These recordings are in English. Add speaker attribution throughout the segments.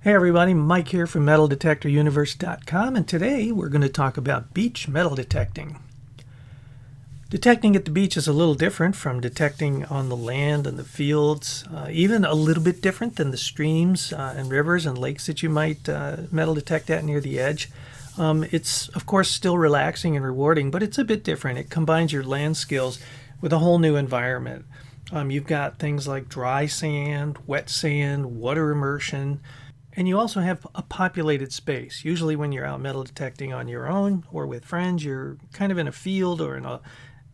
Speaker 1: Hey everybody, Mike here from metaldetectoruniverse.com, and today we're going to talk about beach metal detecting. Detecting at the beach is a little different from detecting on the land and the fields, even a little bit different than the streams and rivers and lakes that you might metal detect at near the edge. It's, of course, still relaxing and rewarding, but it's a bit different. It combines your land skills with a whole new environment. You've got things like dry sand, wet sand, water immersion, and you also have a populated space. Usually when you're out metal detecting on your own or with friends, you're kind of in a field or in a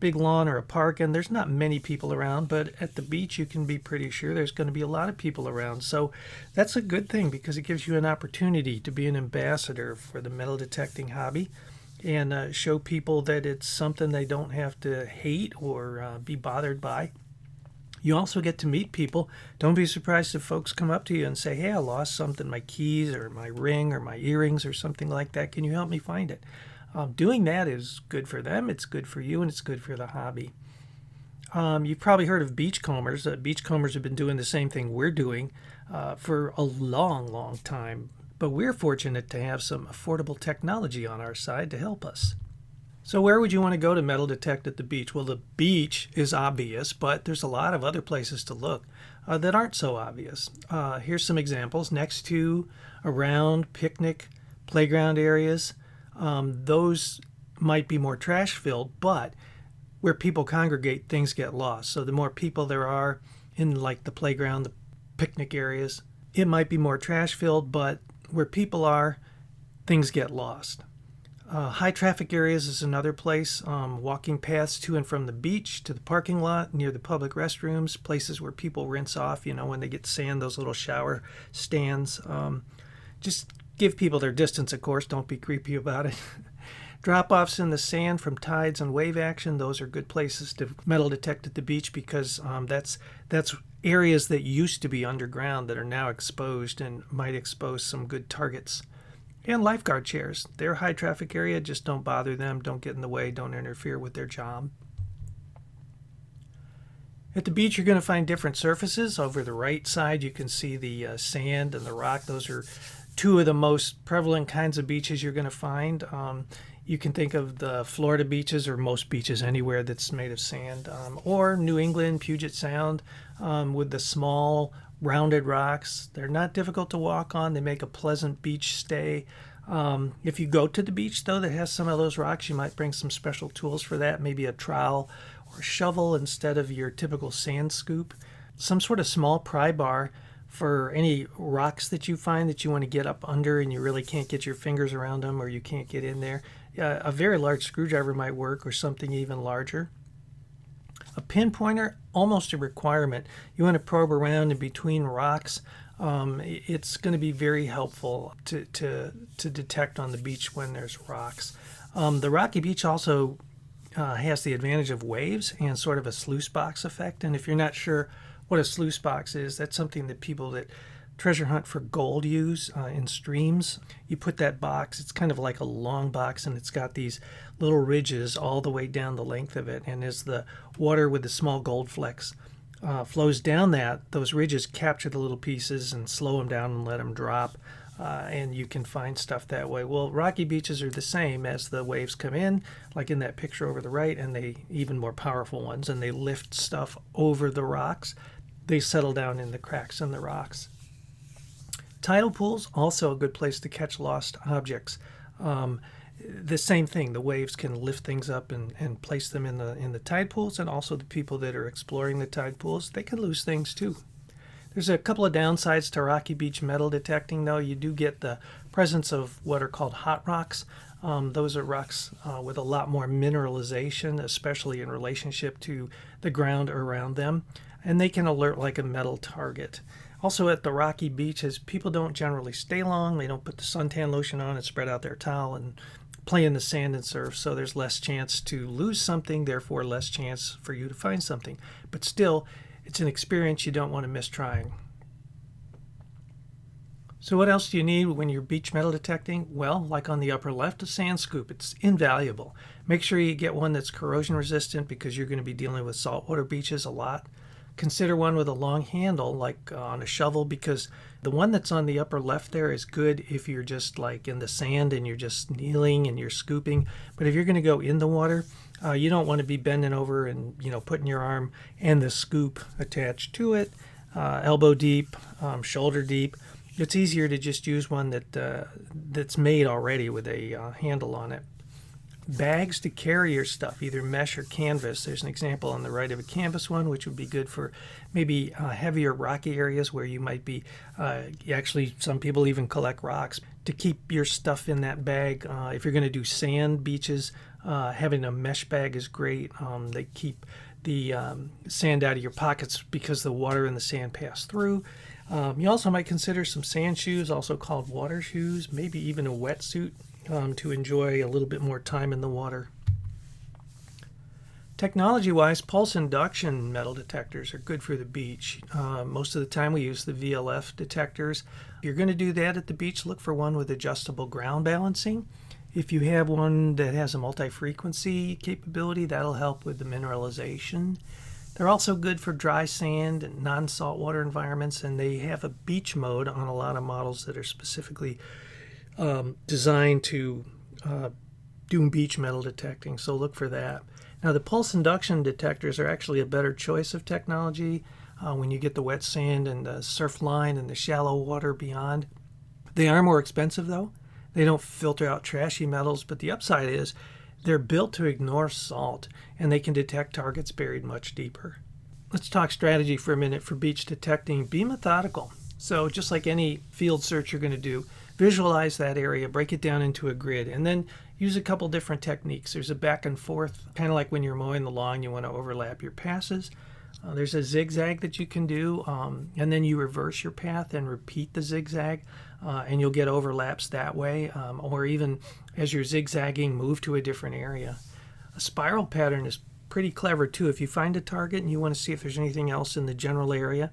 Speaker 1: big lawn or a park, and there's not many people around, but at the beach you can be pretty sure there's going to be a lot of people around. So that's a good thing because it gives you an opportunity to be an ambassador for the metal detecting hobby and show people that it's something they don't have to hate or be bothered by. You also get to meet people. Don't be surprised if folks come up to you and say, hey, I lost something, my keys or my ring or my earrings or something like that. Can you help me find it? Doing that is good for them, it's good for you, and it's good for the hobby. You've probably heard of beachcombers. Beachcombers have been doing the same thing we're doing for a long, long time. But we're fortunate to have some affordable technology on our side to help us. So where would you want to go to metal detect at the beach? Well, the beach is obvious, but there's a lot of other places to look that aren't so obvious. Here's some examples. Next to, around, picnic, playground areas. Those might be more trash-filled, but where people congregate, things get lost. So the more people there are in like the playground, the picnic areas, it might be more trash-filled, but where people are, things get lost. High traffic areas is another place. Walking paths to and from the beach to the parking lot, near the public restrooms, places where people rinse off, when they get sand, those little shower stands. Just give people their distance, of course. Don't be creepy about it. Drop-offs in the sand from tides and wave action, those are good places to metal detect at the beach because that's areas that used to be underground that are now exposed and might expose some good targets. And lifeguard chairs. They're a high traffic area, just don't bother them, don't get in the way, don't interfere with their job. At the beach you're going to find different surfaces. Over the right side you can see the sand and the rock. Those are two of the most prevalent kinds of beaches you're going to find. You can think of the Florida beaches or most beaches anywhere that's made of sand, or New England, Puget Sound, with the small rounded rocks. They're not difficult to walk on. They make a pleasant beach stay. If you go to the beach, though, that has some of those rocks, you might bring some special tools for that, maybe a trowel or a shovel instead of your typical sand scoop. Some sort of small pry bar for any rocks that you find that you want to get up under and you really can't get your fingers around them or you can't get in there. A very large screwdriver might work or something even larger. A pinpointer, almost a requirement. You want to probe around in between rocks. It's going to be very helpful to detect on the beach when there's rocks. The rocky beach also has the advantage of waves and sort of a sluice box effect. And if you're not sure what a sluice box is, that's something that people that treasure hunt for gold use in streams. You put that box, it's kind of like a long box, and it's got these little ridges all the way down the length of it. And as the water with the small gold flecks flows down those ridges capture the little pieces and slow them down and let them drop. And you can find stuff that way. Well, rocky beaches are the same. As the waves come in, like in that picture over the right, and they even more powerful ones, and they lift stuff over the rocks, they settle down in the cracks in the rocks. Tidal pools, also a good place to catch lost objects. The same thing, the waves can lift things up and place them in the tide pools, and also the people that are exploring the tide pools, they can lose things too. There's a couple of downsides to rocky beach metal detecting, though. You do get the presence of what are called hot rocks. Those are rocks with a lot more mineralization, especially in relationship to the ground around them, and they can alert like a metal target. Also at the rocky beaches, people don't generally stay long. They don't put the suntan lotion on and spread out their towel and play in the sand and surf, so there's less chance to lose something, therefore less chance for you to find something. But still, it's an experience you don't want to miss trying. So what else do you need when you're beach metal detecting? Well, like on the upper left, a sand scoop. It's invaluable. Make sure you get one that's corrosion resistant because you're going to be dealing with saltwater beaches a lot. Consider one with a long handle, like on a shovel, because the one that's on the upper left there is good if you're just like in the sand and you're just kneeling and you're scooping. But if you're going to go in the water, you don't want to be bending over and putting your arm and the scoop attached to it, elbow deep, shoulder deep. It's easier to just use one that's made already with a handle on it. Bags to carry your stuff, either mesh or canvas. There's an example on the right of a canvas one, which would be good for maybe heavier rocky areas where you might be, actually some people even collect rocks to keep your stuff in that bag. If you're going to do sand beaches, having a mesh bag is great. They keep the sand out of your pockets because the water and the sand pass through. You also might consider some sand shoes, also called water shoes, maybe even a wetsuit, to enjoy a little bit more time in the water. Technology-wise, pulse induction metal detectors are good for the beach. Most of the time we use the VLF detectors. If you're going to do that at the beach, look for one with adjustable ground balancing. If you have one that has a multi-frequency capability, that'll help with the mineralization. They're also good for dry sand and non-saltwater environments, and they have a beach mode on a lot of models that are specifically designed to do beach metal detecting, so look for that. Now, the pulse induction detectors are actually a better choice of technology when you get the wet sand and the surf line and the shallow water beyond. They are more expensive, though. They don't filter out trashy metals, but the upside is they're built to ignore salt, and they can detect targets buried much deeper. Let's talk strategy for a minute for beach detecting. Be methodical. So just like any field search you're going to do, visualize that area, break it down into a grid, and then use a couple different techniques. There's a back and forth, kind of like when you're mowing the lawn, you want to overlap your passes. There's a zigzag that you can do, and then you reverse your path and repeat the zigzag, and you'll get overlaps that way, or even as you're zigzagging, move to a different area. A spiral pattern is pretty clever too. If you find a target and you want to see if there's anything else in the general area,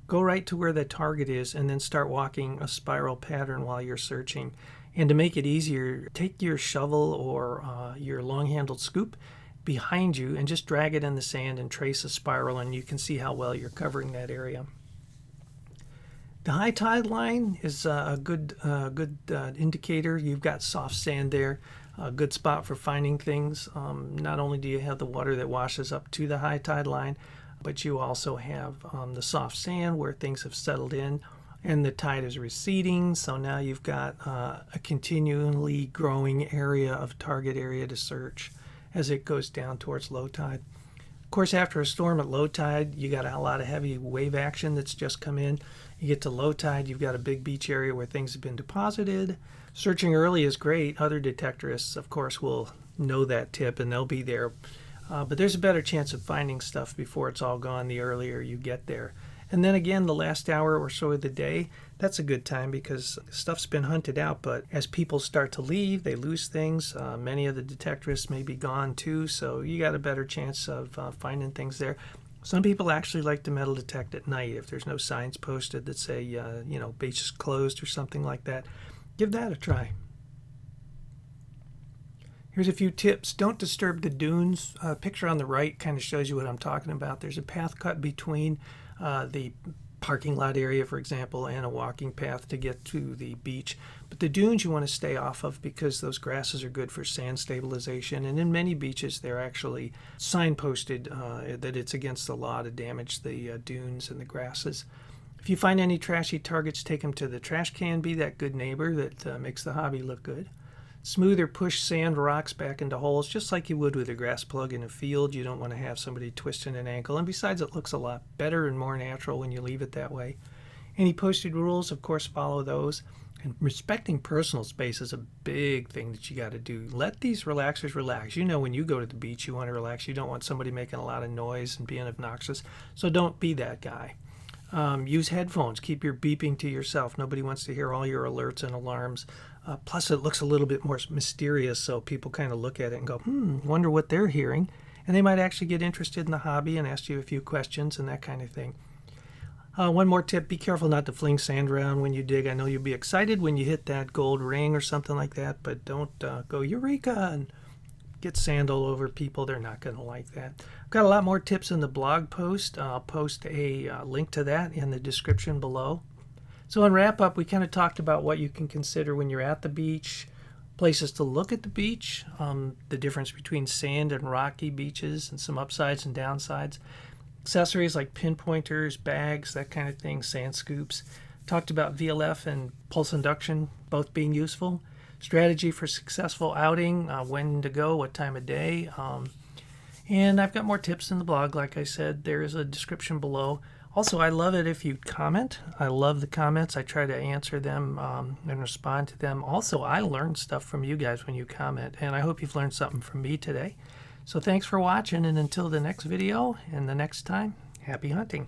Speaker 1: go right to where the target is and then start walking a spiral pattern while you're searching. And to make it easier, take your shovel or your long-handled scoop behind you and just drag it in the sand and trace a spiral, and you can see how well you're covering that area. The high tide line is a good indicator. You've got soft sand there, a good spot for finding things. Not only do you have the water that washes up to the high tide line, but you also have the soft sand where things have settled in and the tide is receding. So now you've got a continually growing area of target area to search as it goes down towards low tide. Of course, after a storm at low tide, you got a lot of heavy wave action that's just come in. You get to low tide, you've got a big beach area where things have been deposited. Searching early is great. Other detectorists, of course, will know that tip and they'll be there. But there's a better chance of finding stuff before it's all gone the earlier you get there. And then again, the last hour or so of the day, that's a good time because stuff's been hunted out. But as people start to leave, they lose things. Many of the detectorists may be gone too, so you got a better chance of finding things there. Some people actually like to metal detect at night if there's no signs posted that say, beach is closed or something like that. Give that a try. Here's a few tips. Don't disturb the dunes. Picture on the right kind of shows you what I'm talking about. There's a path cut between the parking lot area, for example, and a walking path to get to the beach. But the dunes you want to stay off of because those grasses are good for sand stabilization. And in many beaches, they're actually signposted that it's against the law to damage the dunes and the grasses. If you find any trashy targets, take them to the trash can. Be that good neighbor that makes the hobby look good. Smooth or push sand rocks back into holes just like you would with a grass plug in a field. You don't want to have somebody twisting an ankle. And besides, it looks a lot better and more natural when you leave it that way. Any posted rules, of course, follow those. And respecting personal space is a big thing that you got to do. Let these relaxers relax. You know, when you go to the beach, you want to relax. You don't want somebody making a lot of noise and being obnoxious. So don't be that guy. Use headphones. Keep your beeping to yourself. Nobody wants to hear all your alerts and alarms. Plus, it looks a little bit more mysterious, so people kind of look at it and go, wonder what they're hearing. And they might actually get interested in the hobby and ask you a few questions and that kind of thing. One more tip, be careful not to fling sand around when you dig. I know you'll be excited when you hit that gold ring or something like that, but don't go eureka and get sand all over people. They're not going to like that. I've got a lot more tips in the blog post. I'll post a link to that in the description below. So in wrap up, we kind of talked about what you can consider when you're at the beach, places to look at the beach, the difference between sand and rocky beaches, and some upsides and downsides. Accessories like pinpointers, bags, that kind of thing, sand scoops. Talked about VLF and pulse induction both being useful. Strategy for successful outing, when to go, what time of day. And I've got more tips in the blog. Like I said, there is a description below. Also, I love it if you comment. I love the comments. I try to answer them and respond to them. Also, I learn stuff from you guys when you comment, and I hope you've learned something from me today. So thanks for watching, and until the next video and the next time, happy hunting.